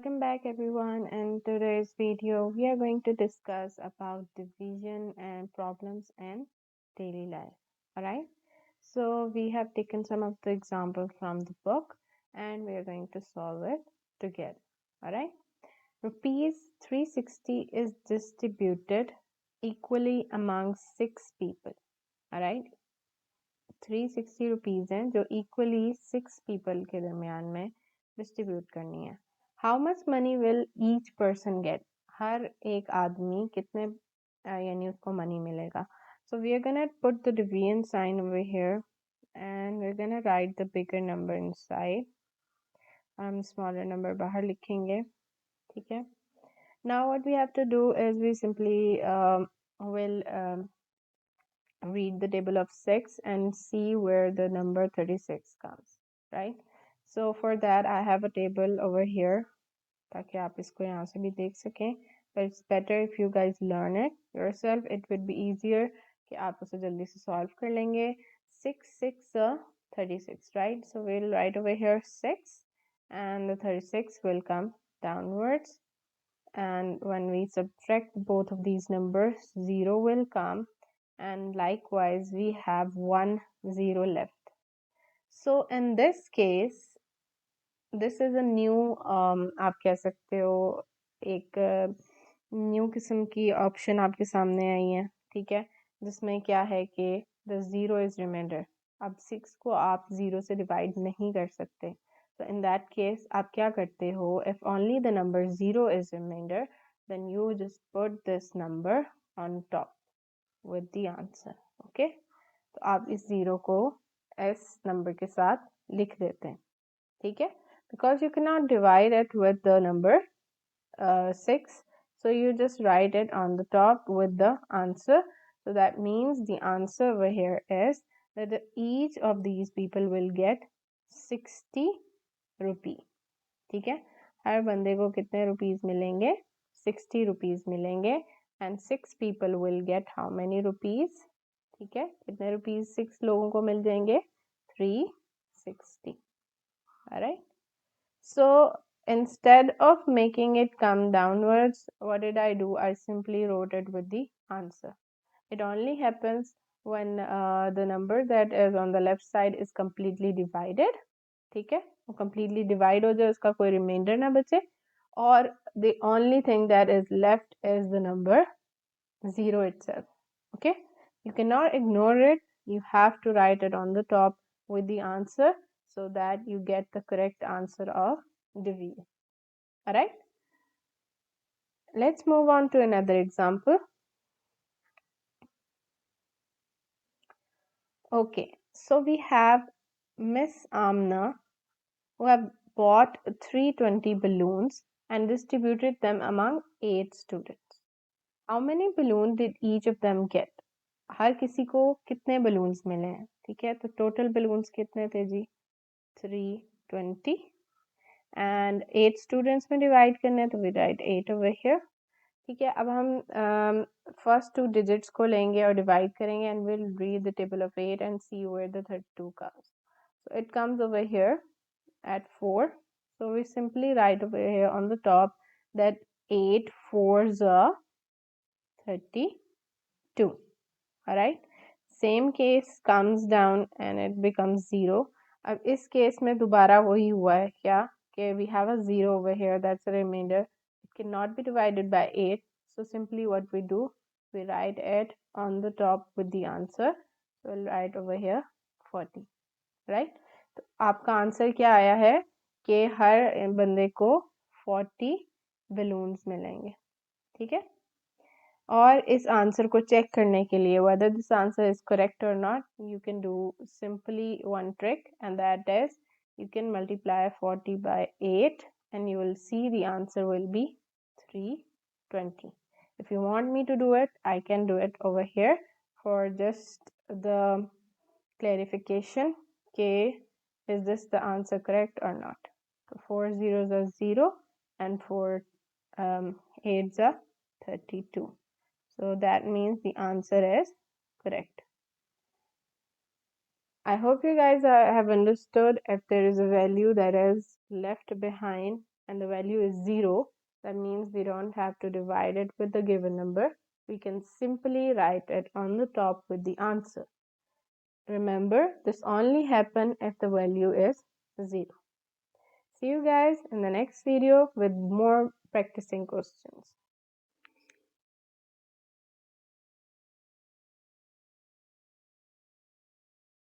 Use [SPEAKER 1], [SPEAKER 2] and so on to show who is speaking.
[SPEAKER 1] Welcome back everyone. In today's video we are going to discuss about division and problems in daily life. Alright, so we have taken some of the examples from the book and we are going to solve it together. Alright, rupees 360 is distributed equally among 6 people. Alright, 360 rupees हैं जो equally 6 people के दरमियान में distribute करनी है. How much money will each person get? हर एक आदमी कितने यानी उसको मनी मिलेगा. So we are gonna put the division sign over here and we're gonna write the bigger number inside. Smaller number बाहर लिखेंगे. ठीक है. Now what we have to do is we simply will read the table of 6 and see where the number 36 comes, right? So for that I have a table over here ताकि आप इसको यहाँ से भी देख सकें. But it's better if you guys learn it yourself. It would be easier कि आप उसे जल्दी से solve कर लेंगे. 6 6 36, right? So we'll write over here 6 and the 36 will come downwards, and when we subtract both of these numbers 0 will come, and likewise we have 1 0 left. So in this case this is a new आप कह सकते हो एक new किस्म की option आपके सामने आई है. ठीक है, जिसमें क्या है कि the 0 is remainder. अब 6 को आप 0 से डिवाइड नहीं कर सकते. So in that case आप क्या करते हो, if only the number 0 is remainder, then you just put this number on top with the answer. Okay, तो आप इस 0 को s नंबर के साथ लिख देते हैं. ठीक है, because you cannot divide it with the number 6, so you just write it on the top with the answer. So that means the answer over here is that each of these people will get 60 रुपी. ठीक है, हर बंदे को कितने rupees मिलेंगे? 60 rupees मिलेंगे. and 6 people will get how many rupees? ठीक है, कितने रुपीस 6 लोगों को मिल जाएंगे? 360. alright, so instead of making it come downwards, what did I do? I simply wrote it with the answer. It only happens when the number that is on the left side is completely divided. ठीक है, वो completely divide हो जाए, उसका कोई remainder ना बचे, or the only thing that is left is the number 0 itself. Okay, you cannot ignore it. You have to write it on the top with the answer so that you get the correct answer of division. Alright, let's move on to another example. Okay, so we have Miss Amna who have bought 320 balloons and distributed them among 8 students. How many balloons did each of them get? हर किसी को कितने balloons मिले हैं? ठीक है, तो total balloons कितने थे जी? 320 and 8 students में divide करने, तो we write 8 over here. ठीक है, अब हम first 2 digits को लेंगे और divide करेंगे and we'll read the table of 8 and see where the 32 comes. So it comes over here at 4. So we simply write over here on the top that 8 4s are 32. Alright, same case comes down and it becomes 0. अब इस case में दोबारा वही हुआ है क्या कि we have a 0 over here, that's a remainder. It cannot be divided by 8. So simply what we do, we write it on the top with the answer. So we'll write over here 40. Right, तो आपका answer क्या आया है कि हर बंदे को 40 balloons मिलेंगे. ठीक है, और इस आंसर को चेक करने के लिए whether this answer is correct or not, you can do simply one trick, and that is you can multiply 40 by 8 and you will see the answer will be 320. If you want me to do it, I can do it over here for just the clarification. Okay, is this the answer correct or not? So 4 zeros are 0 and 4 8s are 32. So that means the answer is correct. I hope you guys have understood. If there is a value that is left behind, and the value is 0, that means we don't have to divide it with the given number. We can simply write it on the top with the answer. Remember, this only happens if the value is 0. See you guys in the next video with more practicing questions.